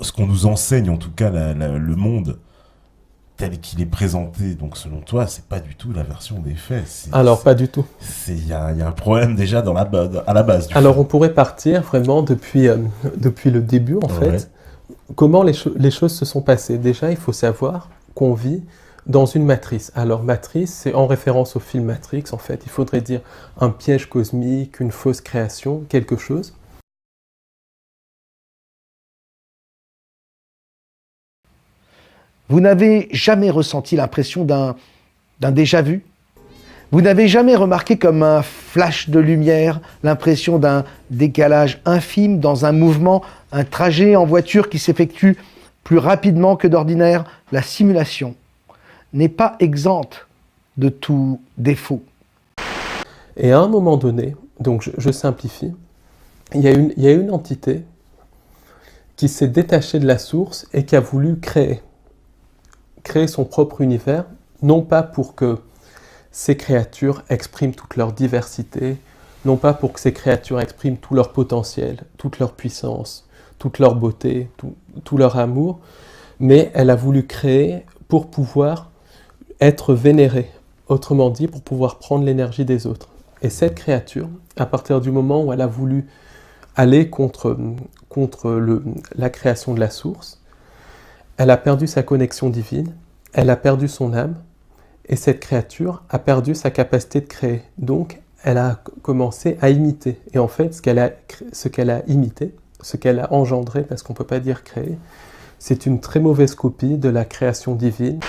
ce qu'on nous enseigne, en tout cas le monde tel qu'il est présenté, donc selon toi, c'est pas du tout la version des faits. Alors, pas du tout. Il y a un problème déjà à la base. Alors, on pourrait partir vraiment depuis le début, en fait. Comment les choses se sont passées. Déjà, il faut savoir qu'on vit dans une matrice. Alors, matrice, c'est en référence au film Matrix, en fait. Il faudrait dire un piège cosmique, une fausse création, quelque chose. Vous n'avez jamais ressenti l'impression d'un déjà-vu? Vous n'avez jamais remarqué comme un flash de lumière l'impression d'un décalage infime dans un mouvement, un trajet en voiture qui s'effectue plus rapidement que d'ordinaire? La simulation n'est pas exempte de tout défaut. Et à un moment donné, donc je simplifie, il y a une entité qui s'est détachée de la source et qui a voulu créer son propre univers, non pas pour que ces créatures expriment toute leur diversité, non pas pour que ces créatures expriment tout leur potentiel, toute leur puissance, toute leur beauté, tout leur amour, mais elle a voulu créer pour pouvoir être vénérée, autrement dit, pour pouvoir prendre l'énergie des autres. Et cette créature, à partir du moment où elle a voulu aller contre la création de la source, elle a perdu sa connexion divine, elle a perdu son âme, et cette créature a perdu sa capacité de créer. Donc, elle a commencé à imiter. Et en fait, ce qu'elle a imité, ce qu'elle a engendré, parce qu'on ne peut pas dire créer, c'est une très mauvaise copie de la création divine.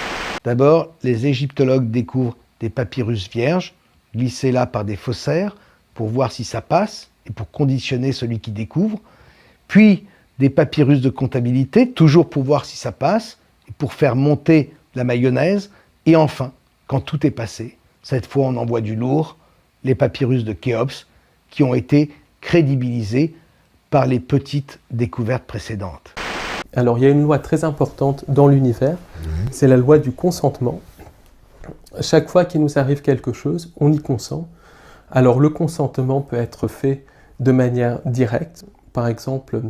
D'abord, les égyptologues découvrent des papyrus vierges, glissés là par des faussaires, pour voir si ça passe, et pour conditionner celui qui découvre. Puis, des papyrus de comptabilité, toujours pour voir si ça passe, et pour faire monter la mayonnaise. Et enfin, quand tout est passé, cette fois on envoie du lourd, les papyrus de Khéops, qui ont été crédibilisés par les petites découvertes précédentes. Alors il y a une loi très importante dans l'univers, c'est la loi du consentement. Chaque fois qu'il nous arrive quelque chose, on y consent. Alors le consentement peut être fait de manière directe. Par exemple,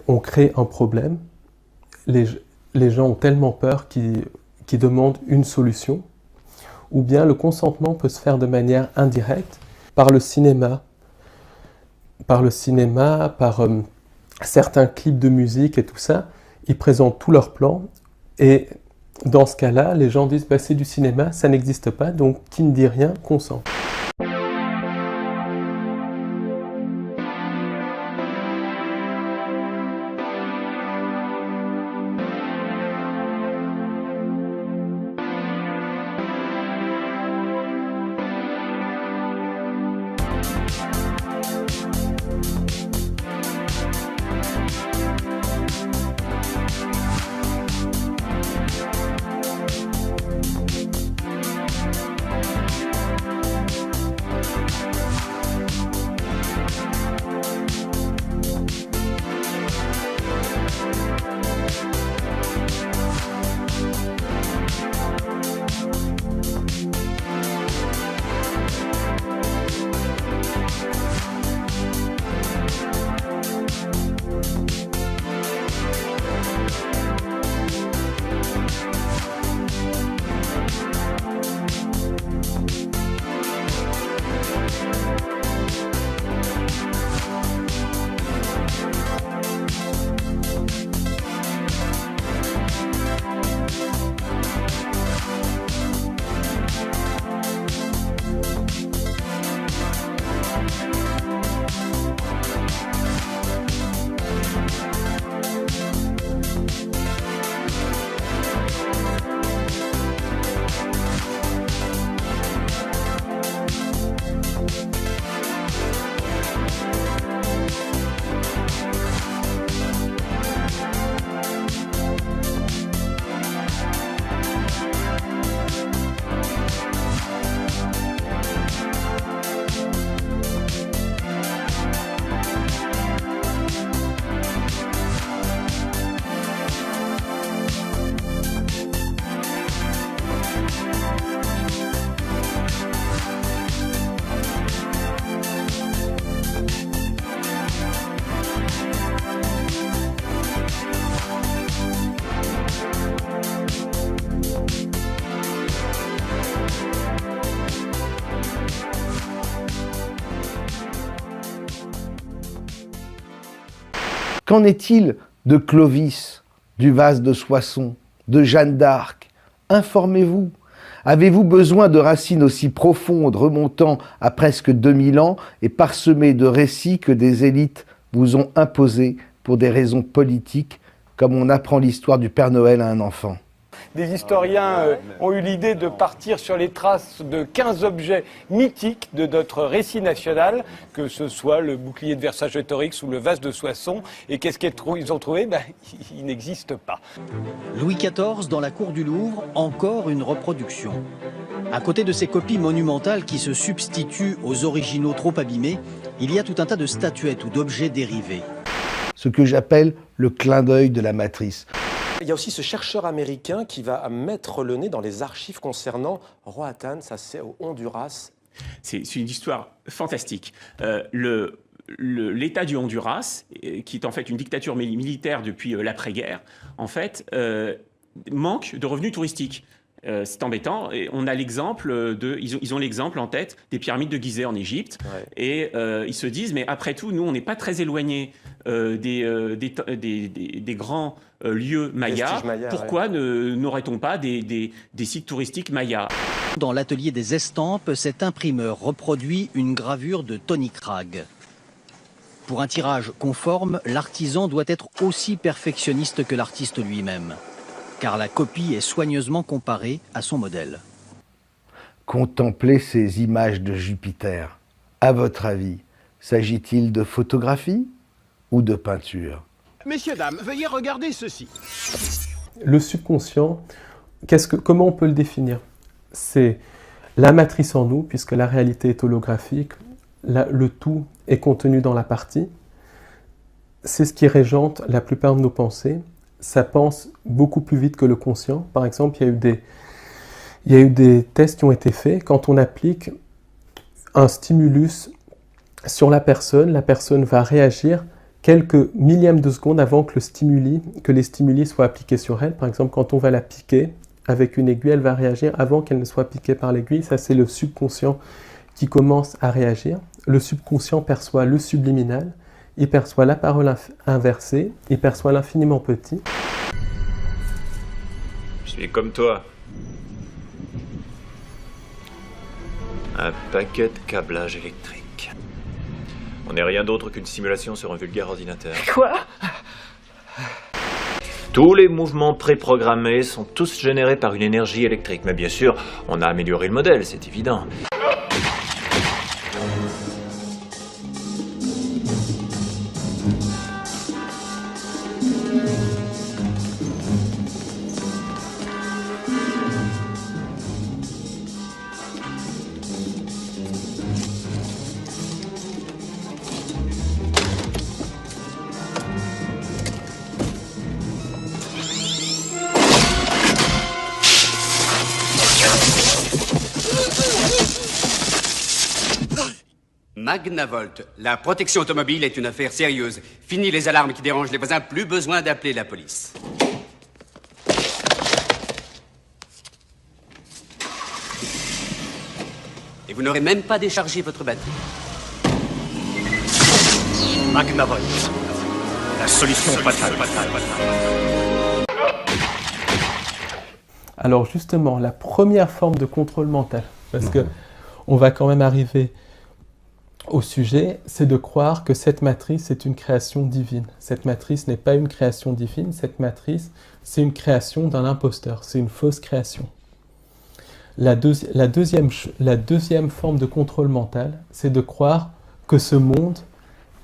on crée un problème. Les gens ont tellement peur qu'ils demandent une solution. Ou bien le consentement peut se faire de manière indirecte, par le cinéma, par certains clips de musique et tout ça. Ils présentent tous leurs plans. Et dans ce cas-là, les gens disent c'est du cinéma, ça n'existe pas, donc qui ne dit rien consent. Qu'en est-il de Clovis, du vase de Soissons, de Jeanne d'Arc? Informez-vous. Avez-vous besoin de racines aussi profondes, remontant à presque 2000 ans et parsemées de récits que des élites vous ont imposés pour des raisons politiques, comme on apprend l'histoire du Père Noël à un enfant? Des historiens ont eu l'idée de partir sur les traces de 15 objets mythiques de notre récit national, que ce soit le bouclier de Vercingétorix ou le vase de Soissons. Et qu'est-ce qu'ils ont trouvé? Il n'existe pas. Louis XIV dans la cour du Louvre, encore une reproduction. À côté de ces copies monumentales qui se substituent aux originaux trop abîmés, il y a tout un tas de statuettes ou d'objets dérivés. Ce que j'appelle le clin d'œil de la matrice. Il y a aussi ce chercheur américain qui va mettre le nez dans les archives concernant Roatán, ça c'est au Honduras. C'est une histoire fantastique. L'État du Honduras, qui est en fait une dictature militaire depuis l'après-guerre, en fait, manque de revenus touristiques. C'est embêtant. Et on a l'exemple ils ont l'exemple en tête des pyramides de Gizeh en Égypte. Ouais. Et ils se disent, mais après tout, nous, on n'est pas très éloignés des grands lieux mayas. Pourquoi n'aurait-on pas des sites touristiques mayas? Dans l'atelier des estampes, cet imprimeur reproduit une gravure de Tony Cragg. Pour un tirage conforme, l'artisan doit être aussi perfectionniste que l'artiste lui-même, car la copie est soigneusement comparée à son modèle. Contemplez ces images de Jupiter. À votre avis, s'agit-il de photographie ou de peinture? Messieurs, dames, veuillez regarder ceci. Le subconscient, comment on peut le définir? C'est la matrice en nous, puisque la réalité est holographique, le tout est contenu dans la partie. C'est ce qui régente la plupart de nos pensées. Ça pense beaucoup plus vite que le conscient. Par exemple, il y a eu des tests qui ont été faits. Quand on applique un stimulus sur la personne va réagir quelques millièmes de seconde avant que les stimuli soient appliqués sur elle. Par exemple, quand on va la piquer avec une aiguille, elle va réagir avant qu'elle ne soit piquée par l'aiguille. Ça, c'est le subconscient qui commence à réagir. Le subconscient perçoit le subliminal. Il perçoit la parole inversée, il perçoit l'infiniment petit. Je suis comme toi. Un paquet de câblage électrique. On n'est rien d'autre qu'une simulation sur un vulgaire ordinateur. Quoi? Tous les mouvements préprogrammés sont tous générés par une énergie électrique. Mais bien sûr, on a amélioré le modèle, c'est évident. Magnavolt, la protection automobile est une affaire sérieuse. Fini les alarmes qui dérangent les voisins, plus besoin d'appeler la police. Et vous n'aurez même pas déchargé votre batterie. Magnavolt, la solution fatale. Alors justement, la première forme de contrôle mental, parce que on va quand même arriver au sujet, c'est de croire que cette matrice est une création divine. Cette matrice n'est pas une création divine, cette matrice, c'est une création d'un imposteur, c'est une fausse création. La deuxième forme de contrôle mental, c'est de croire que ce monde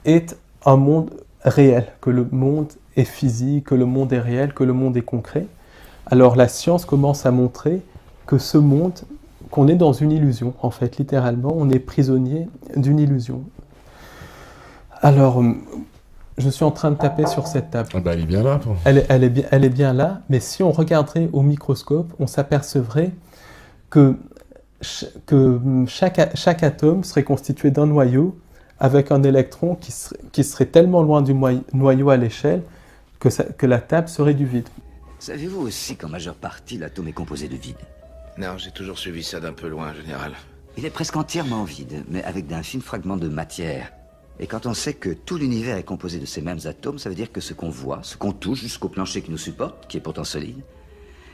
est un monde réel, que le monde est physique, que le monde est réel, que le monde est concret. Alors la science commence à montrer que ce monde, qu'on est dans une illusion, en fait, littéralement, on est prisonnier d'une illusion. Alors, je suis en train de taper sur cette table. Ah bah, elle est bien là. Elle est bien là, mais si on regarderait au microscope, on s'apercevrait que chaque atome serait constitué d'un noyau avec un électron qui serait tellement loin du noyau à l'échelle que la table serait du vide. Savez-vous aussi qu'en majeure partie, l'atome est composé de vide? Non, j'ai toujours suivi ça d'un peu loin, général. Il est presque entièrement vide, mais avec d'infimes fragments de matière. Et quand on sait que tout l'univers est composé de ces mêmes atomes, ça veut dire que ce qu'on voit, ce qu'on touche jusqu'au plancher qui nous supporte, qui est pourtant solide,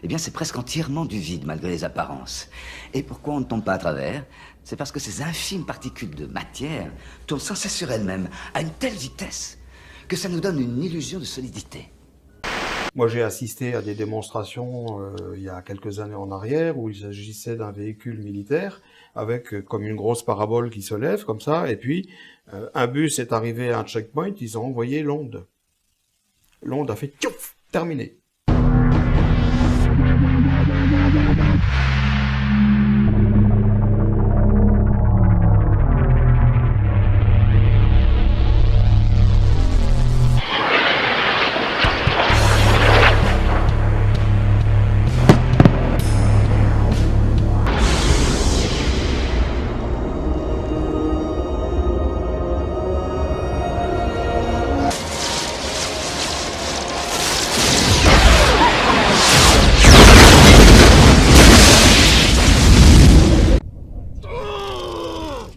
eh bien c'est presque entièrement du vide malgré les apparences. Et pourquoi on ne tombe pas à travers? C'est parce que ces infimes particules de matière tournent sans cesse sur elles-mêmes, à une telle vitesse, que ça nous donne une illusion de solidité. Moi, j'ai assisté à des démonstrations il y a quelques années en arrière où il s'agissait d'un véhicule militaire avec comme une grosse parabole qui se lève comme ça, et puis un bus est arrivé à un checkpoint, ils ont envoyé l'onde. L'onde a fait tchouf, terminé.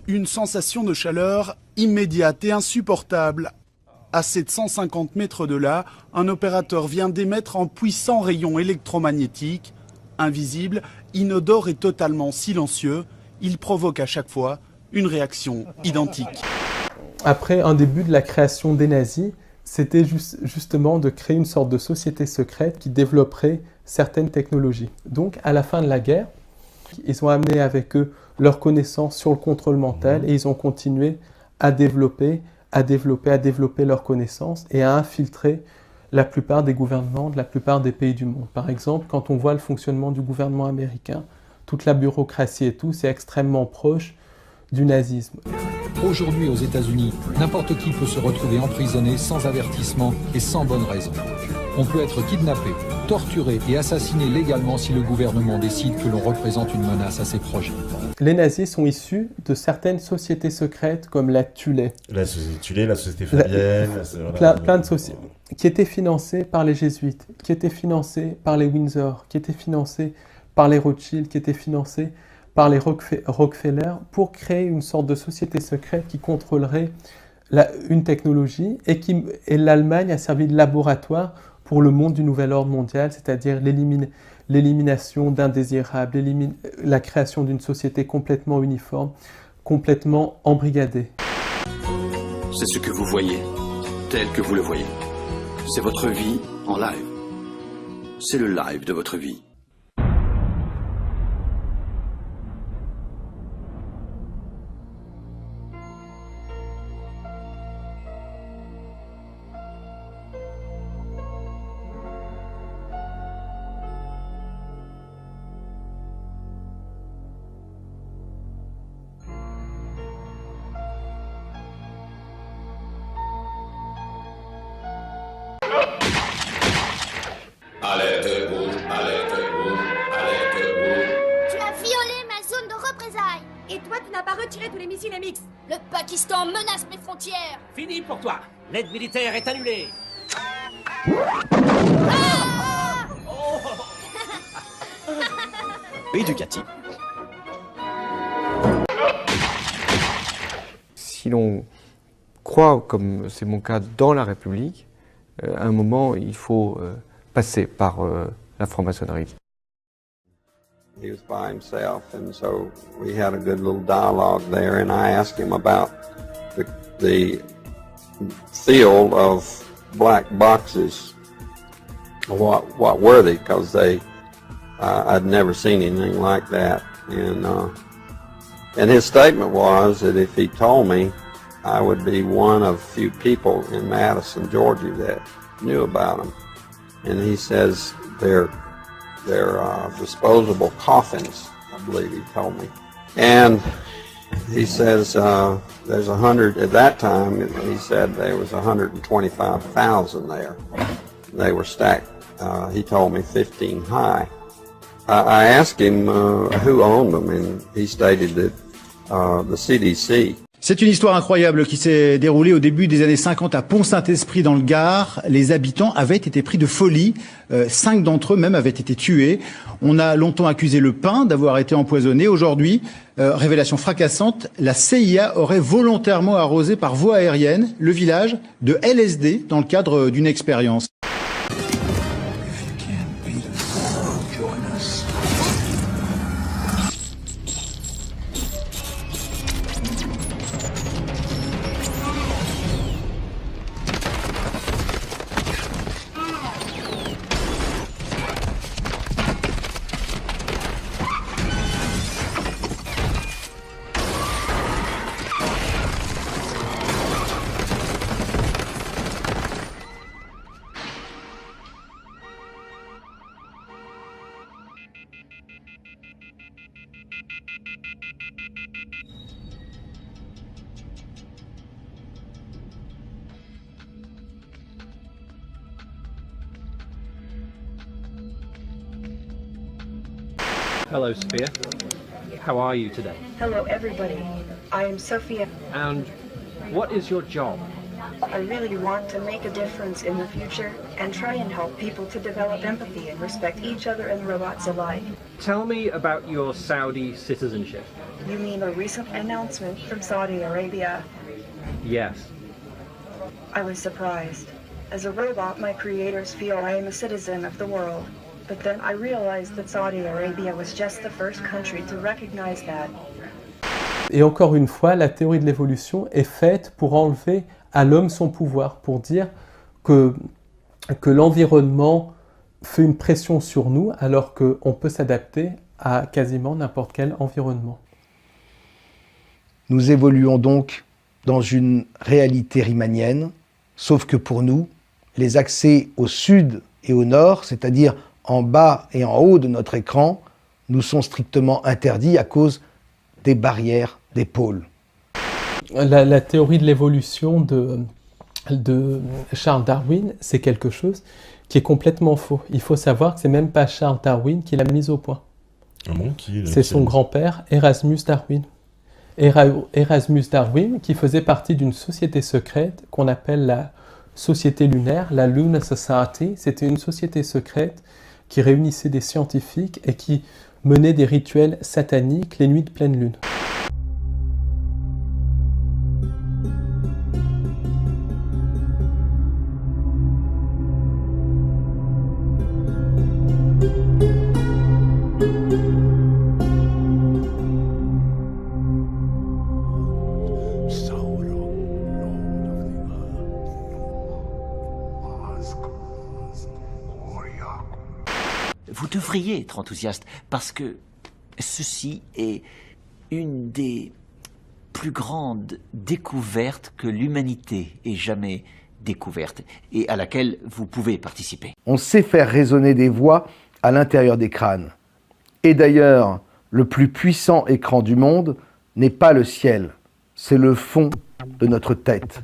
Une sensation de chaleur immédiate et insupportable. À 750 mètres de là, un opérateur vient d'émettre un puissant rayon électromagnétique. Invisible, inodore et totalement silencieux, il provoque à chaque fois une réaction identique. Après, un début de la création des nazis, c'était justement de créer une sorte de société secrète qui développerait certaines technologies. Donc, à la fin de la guerre, ils ont amené avec eux leurs connaissances sur le contrôle mental et ils ont continué à développer leurs connaissances et à infiltrer la plupart des gouvernements de la plupart des pays du monde. Par exemple, quand on voit le fonctionnement du gouvernement américain, toute la bureaucratie et tout, c'est extrêmement proche du nazisme. Aujourd'hui, aux États-Unis, n'importe qui peut se retrouver emprisonné sans avertissement et sans bonne raison. On peut être kidnappé, torturé et assassiné légalement si le gouvernement décide que l'on représente une menace à ses projets. Les nazis sont issus de certaines sociétés secrètes comme la Thulé. La société Thulé, la société Fabienne... plein de sociétés qui étaient financées par les jésuites, qui étaient financées par les Windsor, qui étaient financées par les Rothschild, qui étaient financées par les Rockefeller pour créer une sorte de société secrète qui contrôlerait une technologie et l'Allemagne a servi de laboratoire pour le monde du nouvel ordre mondial, c'est-à-dire l'élimination d'indésirables, la création d'une société complètement uniforme, complètement embrigadée. C'est ce que vous voyez, tel que vous le voyez. C'est votre vie en live. C'est le live de votre vie. Alerte rouge, alerte rouge, alerte rouge. Tu as violé ma zone de représailles. Et toi, tu n'as pas retiré tous les missiles MX. Le Pakistan menace mes frontières. Fini pour toi. L'aide militaire est annulée. Ah Et Ducati. Si l'on croit, comme c'est mon cas, dans la République, à un moment, il faut passer par la franc-maçonnerie. He was by himself, and so we had a good little dialogue there, and I asked him about the field of black boxes. What were they? Because I'd never seen anything like that, and his statement was that if he told me, I would be one of few people in Madison, Georgia, that knew about them. And he says they're disposable coffins, I believe he told me. And he says there's 100, at that time he said there was 125,000 there. They were stacked, he told me 15 high. I asked him who owned them, and he stated that the CDC. C'est une histoire incroyable qui s'est déroulée au début des années 50 à Pont-Saint-Esprit dans le Gard. Les habitants avaient été pris de folie. 5 d'entre eux même avaient été tués. On a longtemps accusé le pain d'avoir été empoisonné. Aujourd'hui, révélation fracassante, la CIA aurait volontairement arrosé par voie aérienne le village de LSD dans le cadre d'une expérience. Hello, Sophia. How are you today? Hello, everybody. I am Sophia. And what is your job? I really want to make a difference in the future and try and help people to develop empathy and respect each other and robots alike. Tell me about your Saudi citizenship. You mean a recent announcement from Saudi Arabia? Yes. I was surprised. As a robot, my creators feel I am a citizen of the world. But then I realized that Saudi Arabia was just the first country to recognize that. Et encore une fois, la théorie de l'évolution est faite pour enlever à l'homme son pouvoir, pour dire que l'environnement fait une pression sur nous alors qu'on peut s'adapter à quasiment n'importe quel environnement. Nous évoluons donc dans une réalité riemannienne, sauf que pour nous, les accès au sud et au nord, c'est-à-dire en bas et en haut de notre écran, nous sont strictement interdits à cause des barrières des pôles. La théorie de l'évolution de Charles Darwin, c'est quelque chose qui est complètement faux. Il faut savoir que c'est même pas Charles Darwin qui l'a mise au point. Ah bon, c'est son grand-père, Erasmus Darwin. Erasmus Darwin, qui faisait partie d'une société secrète qu'on appelle la Société lunaire, la Lunar Society. C'était une société secrète qui réunissait des scientifiques et qui menait des rituels sataniques les nuits de pleine lune. Vous devriez être enthousiaste parce que ceci est une des plus grandes découvertes que l'humanité ait jamais découverte et à laquelle vous pouvez participer. On sait faire résonner des voix à l'intérieur des crânes. Et d'ailleurs, le plus puissant écran du monde n'est pas le ciel, c'est le fond de notre tête.